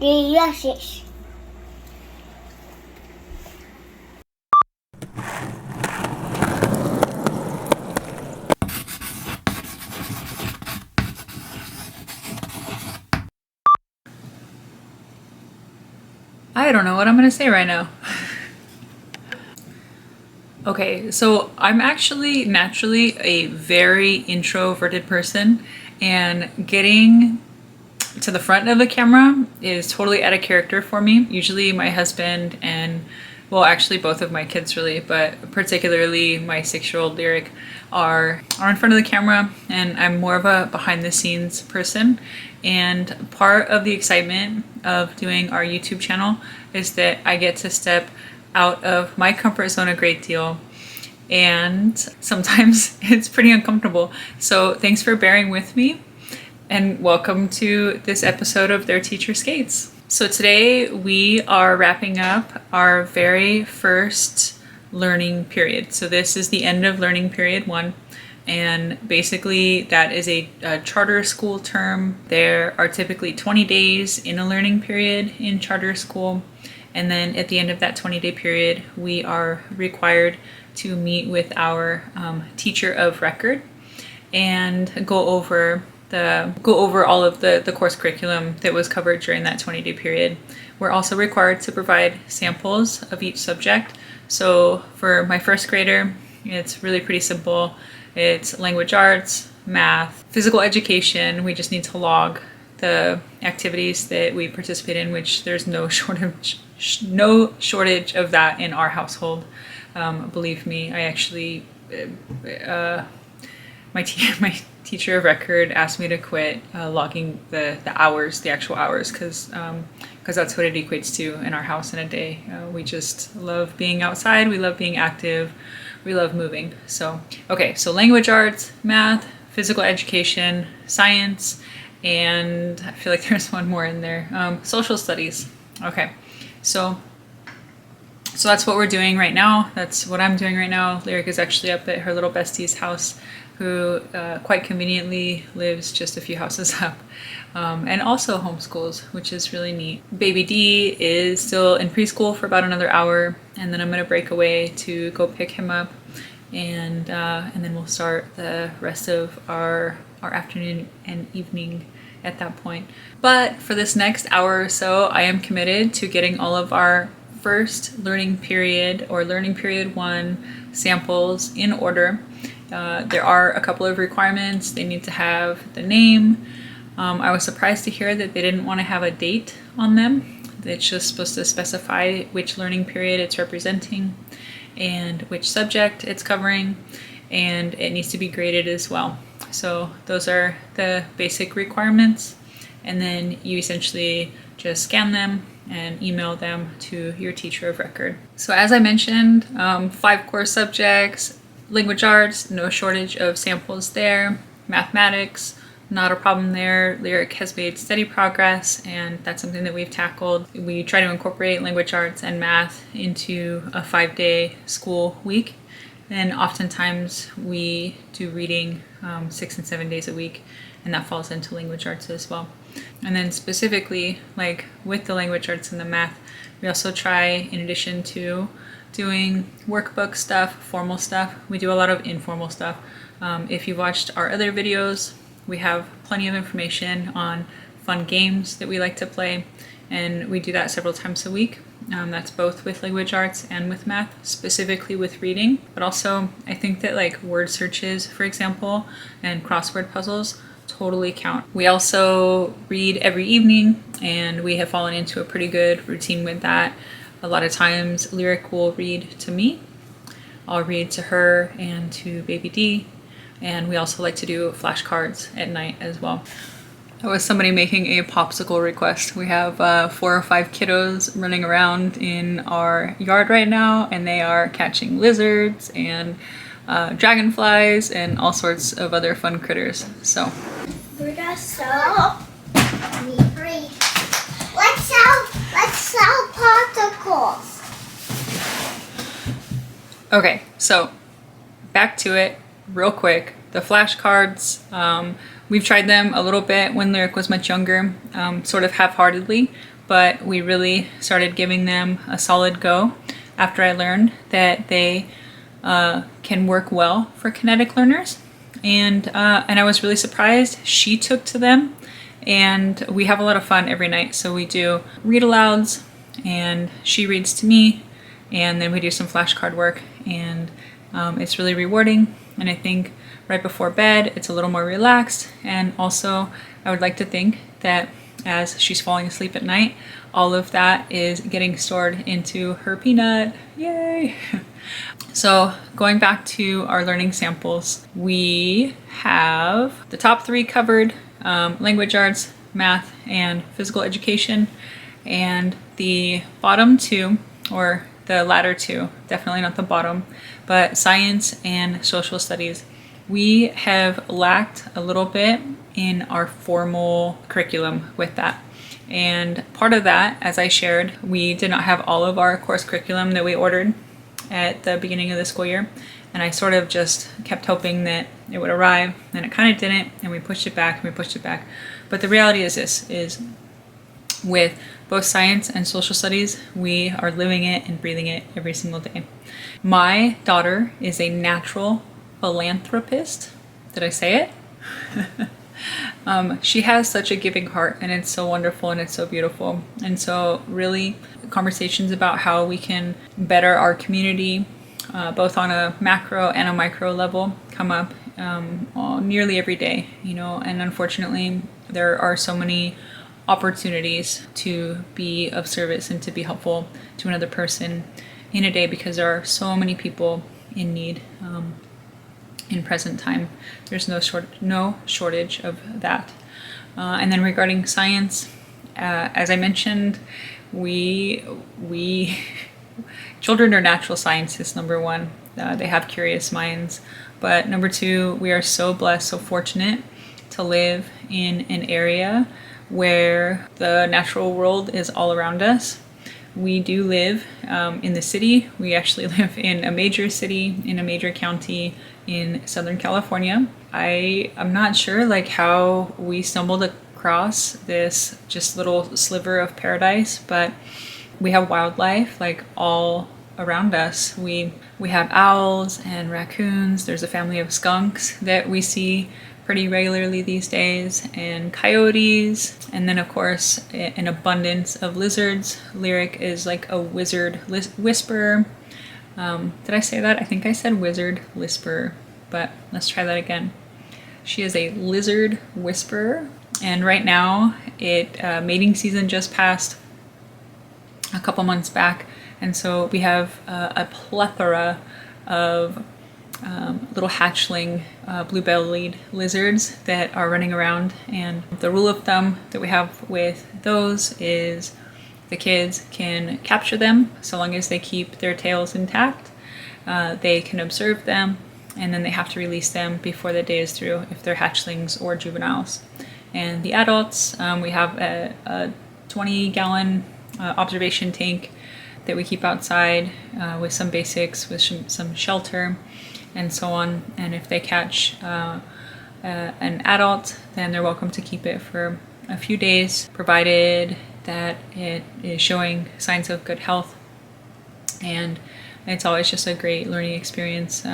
Yes. I don't know what I'm gonna say right now. Okay, so I'm actually naturally a very introverted person, and getting to the front of the camera is totally out of character for me. Usually my husband and, well, actually both of my kids really, but particularly my 6-year-old Lyric are in front of the camera, and I'm more of a behind the scenes person. And part of the excitement of doing our YouTube channel is that I get to step out of my comfort zone a great deal, and sometimes it's pretty uncomfortable. So thanks for bearing with me, and welcome to this episode of Their Teacher Skates. So today we are wrapping up our very first learning period. So this is the end of learning period 1, and basically that is a charter school term. There are typically 20 days in a learning period in charter school, and then at the end of that 20-day period we are required to meet with our teacher of record and go over all of the course curriculum that was covered during that 20-day period. We're also required to provide samples of each subject. So for my first grader, it's really pretty simple. It's language arts, math, physical education. We just need to log the activities that we participate in, which there's no shortage of that in our household. Believe me, I actually my teacher of record asked me to quit logging the actual hours, because that's what it equates to in our house in a day. We just love being outside, we love being active, we love moving. So okay, so language arts, math, physical education, science, and I feel like there's one more in there, social studies. Okay, so that's what we're doing right now. That's what I'm doing right now. Lyric is actually up at her little bestie's house, who quite conveniently lives just a few houses up, and also homeschools, which is really neat. Baby D is still in preschool for about another hour, and then I'm gonna break away to go pick him up, and then we'll start the rest of our afternoon and evening at that point. But for this next hour or so, I am committed to getting all of our first learning period, or learning period 1 samples, in order. There are a couple of requirements. They need to have the name. I was surprised to hear that they didn't want to have a date on them. It's just supposed to specify which learning period it's representing and which subject it's covering, and it needs to be graded as well. So those are the basic requirements, and then you essentially just scan them and email them to your teacher of record. So as I mentioned, 5 core subjects. Language arts, no shortage of samples there. Mathematics, not a problem there. Lyric has made steady progress, and that's something that we've tackled. We try to incorporate language arts and math into a 5-day school week, and oftentimes we do reading 6 and 7 days a week, and that falls into language arts as well. And then specifically, like with the language arts and the math, we also try, in addition to doing workbook stuff, formal stuff, we do a lot of informal stuff. If you've watched our other videos, we have plenty of information on fun games that we like to play, and we do that several times a week. That's both with language arts and with math, specifically with reading. But also, I think that like word searches, for example, and crossword puzzles totally count. We also read every evening, and we have fallen into a pretty good routine with that. A lot of times Lyric will read to me, I'll read to her and to baby D, and we also like to do flashcards at night as well. That was somebody making a popsicle request. We have 4 or 5 kiddos running around in our yard right now, and they are catching lizards and dragonflies and all sorts of other fun critters. So We're just so free. Let's sell particles. okay, so back to it real quick. The flashcards, we've tried them a little bit when Lyric was much younger, sort of half-heartedly, but we really started giving them a solid go after I learned that they can work well for kinetic learners. And I was really surprised. She took to them, and we have a lot of fun every night. So we do read alouds, and she reads to me, and then we do some flashcard work, and it's really rewarding. And I think right before bed, it's a little more relaxed. And also, I would like to think that as she's falling asleep at night, all of that is getting stored into her peanut. Yay! So going back to our learning samples, we have the top 3 covered, language arts, math, and physical education. And the bottom 2, or the latter 2, definitely not the bottom, but science and social studies, we have lacked a little bit in our formal curriculum with that. And part of that, as I shared, we did not have all of our course curriculum that we ordered at the beginning of the school year. And I sort of just kept hoping that it would arrive, and it kind of didn't, and we pushed it back and we pushed it back. But the reality is this, is with both science and social studies, we are living it and breathing it every single day. My daughter is a natural philanthropist. Did I say it? She has such a giving heart, and it's so wonderful and it's so beautiful. And so really conversations about how we can better our community, both on a macro and a micro level, come up nearly every day, you know. And unfortunately, there are so many opportunities to be of service and to be helpful to another person in a day, because there are so many people in need in present time. There's no shortage of that. And then regarding science, as I mentioned, we children are natural scientists, number 1. They have curious minds. But number 2, we are so blessed, so fortunate to live in an area where the natural world is all around us. We do live in the city. We actually live in a major city, in a major county in Southern California. I'm not sure like how we stumbled across this just little sliver of paradise, but we have wildlife like all around us. We have owls and raccoons. There's a family of skunks that we see pretty regularly these days, and coyotes, and then of course an abundance of lizards. Lyric is like a wizard whisperer. Did I say that? I think I said wizard whisperer, but let's try that again. She is a lizard whisperer, and right now mating season just passed a couple months back, and so we have a plethora of little hatchling blue-bellied lizards that are running around. And the rule of thumb that we have with those is the kids can capture them so long as they keep their tails intact. They can observe them, and then they have to release them before the day is through if they're hatchlings or juveniles. And the adults, we have a 20-gallon observation tank that we keep outside with some basics, with some shelter and so on. And if they catch an adult, then they're welcome to keep it for a few days, provided that it is showing signs of good health. And it's always just a great learning experience.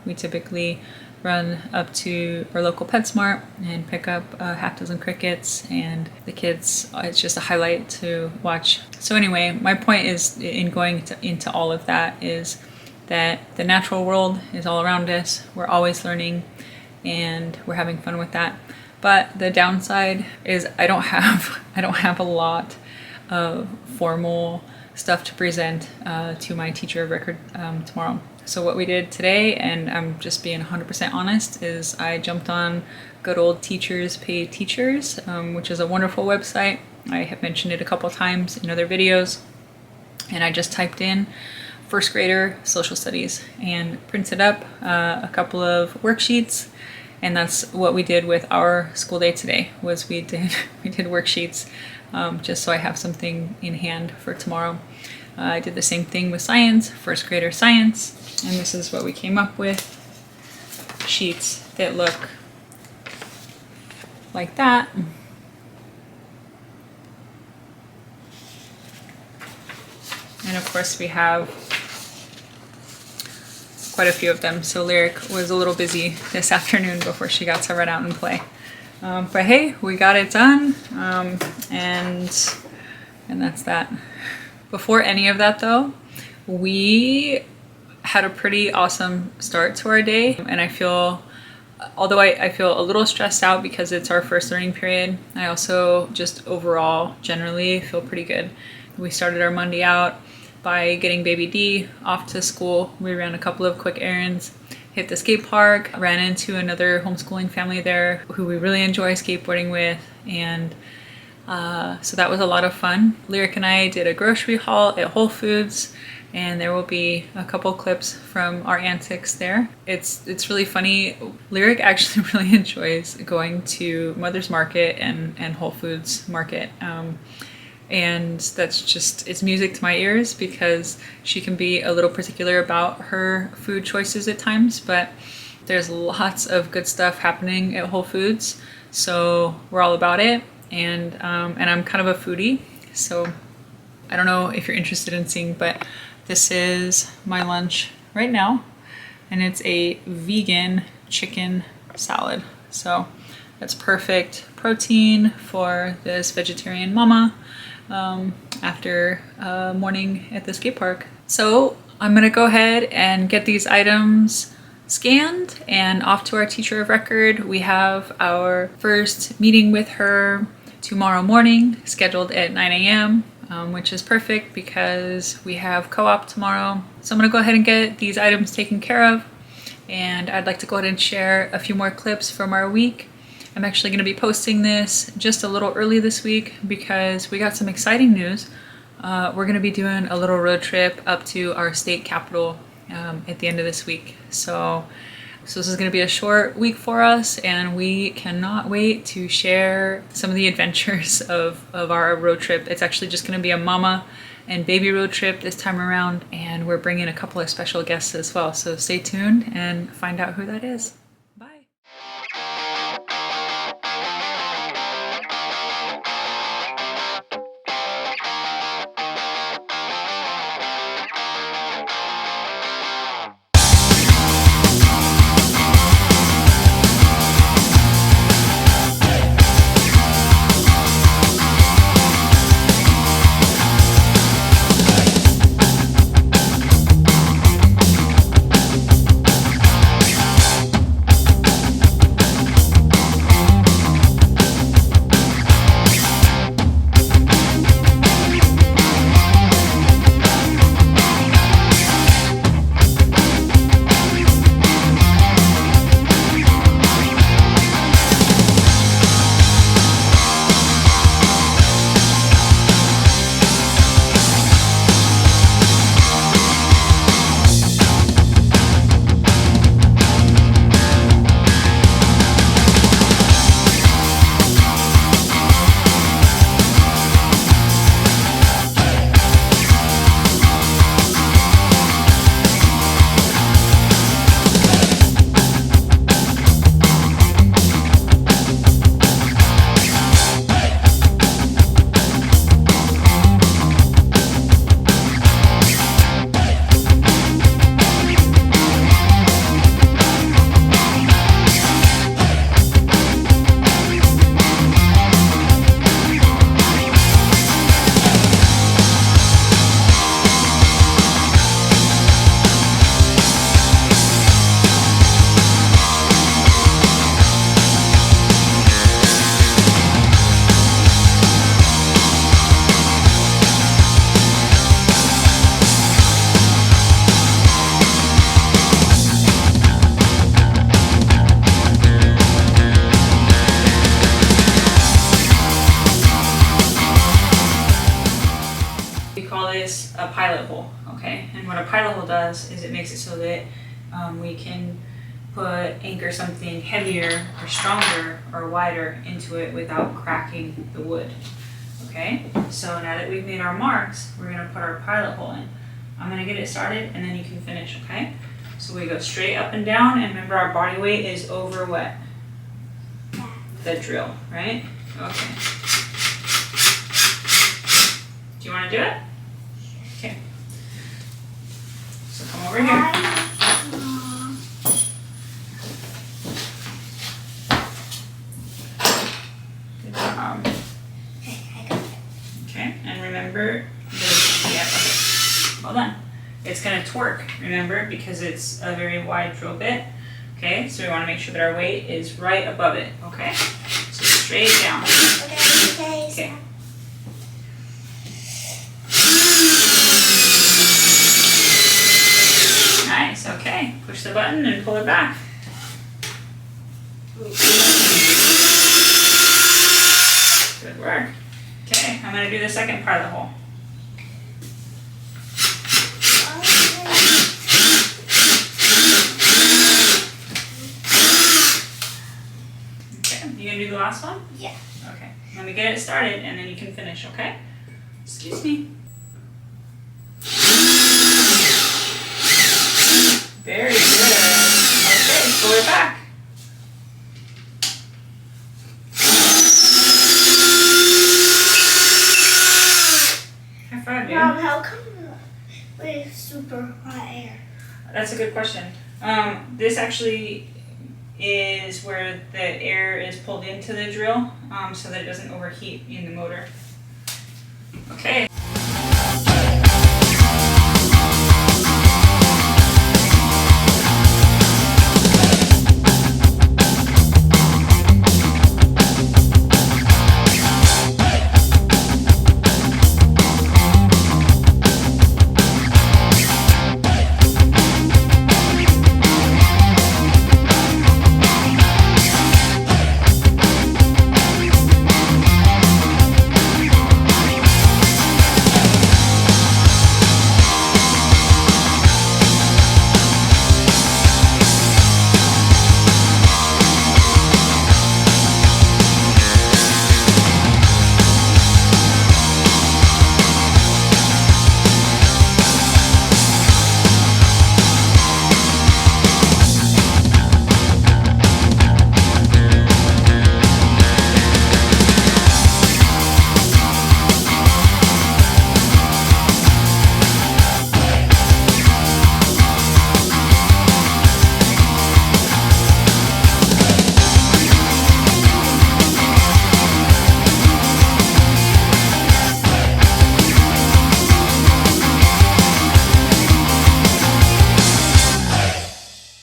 We typically run up to our local PetSmart and pick up a half dozen crickets, and the kids, it's just a highlight to watch. So anyway, my point is in going into all of that is that the natural world is all around us. We're always learning, and we're having fun with that. But the downside is I don't have a lot of formal stuff to present to my teacher of record tomorrow. So what we did today, and I'm just being 100% honest, is I jumped on good old Teachers Pay Teachers, which is a wonderful website. I have mentioned it a couple times in other videos, and I just typed in first grader social studies and printed up a couple of worksheets. And that's what we did with our school day today, was we did worksheets just so I have something in hand for tomorrow. I did the same thing with science, first grader science, and this is what we came up with. Sheets that look like that. And of course we have quite a few of them. So Lyric was a little busy this afternoon before she got to run out and play. But hey, we got it done. And that's that. Before any of that though, we had a pretty awesome start to our day. And I feel, although I feel a little stressed out because it's our first learning period, I also just overall generally feel pretty good. We started our Monday out by getting baby D off to school. We ran a couple of quick errands, hit the skate park, ran into another homeschooling family there who we really enjoy skateboarding with, and so that was a lot of fun. Lyric and I did a grocery haul at Wholefoods, and there will be a couple clips from our antics there. It's really funny. Lyric actually really enjoys going to Mother's Market and Whole Foods Market. And that's just, it's music to my ears because she can be a little particular about her food choices at times, but there's lots of good stuff happening at Whole Foods, so we're all about it. And I'm kind of a foodie, so I don't know if you're interested in seeing, but this is my lunch right now, and it's a vegan chicken salad. So that's perfect protein for this vegetarian mama after a morning at the skate park. So I'm gonna go ahead and get these items scanned and off to our teacher of record. We have our first meeting with her tomorrow morning scheduled at 9 a.m. Which is perfect because we have co-op tomorrow. So I'm gonna go ahead and get these items taken care of, and I'd like to go ahead and share a few more clips from our week. I'm actually gonna be posting this just a little early this week because we got some exciting news. We're gonna be doing a little road trip up to our state capital at the end of this week. So this is going to be a short week for us, and we cannot wait to share some of the adventures of our road trip. It's actually just going to be a mama and baby road trip this time around, and we're bringing a couple of special guests as well. So stay tuned and find out who that is. Bye. A pilot hole, okay? And what a pilot hole does is it makes it so that we can anchor something heavier or stronger or wider into it without cracking the wood, okay? So now that we've made our marks, we're gonna put our pilot hole in. I'm gonna get it started and then you can finish, okay? So we go straight up and down, and remember our body weight is over what? The drill, right? Okay. Do you wanna do it? Okay. over here. Good job. Okay, I got it. Okay, and remember, okay, well done. It's gonna twerk, remember, because it's a very wide drill bit. Okay, so we wanna make sure that our weight is right above it, okay? So straight down. Okay. Okay. Nice, okay. Push the button and pull it back. Good work. Okay, I'm gonna do the second part of the hole. Okay, you gonna do the last one? Yeah. Okay, let me get it started and then you can finish, okay? Excuse me. Very good. Okay, pull it back. High five, dude. Mom, how come we're super hot air? That's a good question. This actually is where the air is pulled into the drill so that it doesn't overheat in the motor. Okay.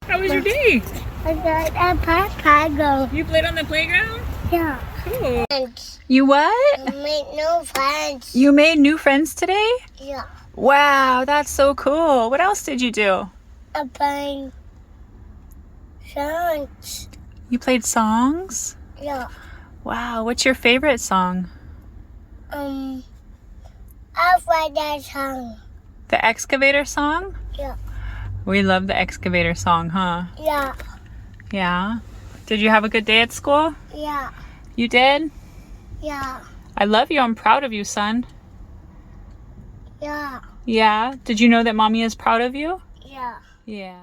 How was your day? I got a Papago. You played on the playground? Yeah. Cool. Friends. You what? I made no friends. You made new friends today? Yeah. Wow, that's so cool. What else did you do? I played songs. You played songs? Yeah. Wow, what's your favorite song? I played that song. The excavator song? Yeah. We love the excavator song, huh? Yeah. Yeah. Did you have a good day at school? Yeah. You did? Yeah. I love you. I'm proud of you, son. Yeah. Yeah. Did you know that mommy is proud of you? Yeah. Yeah.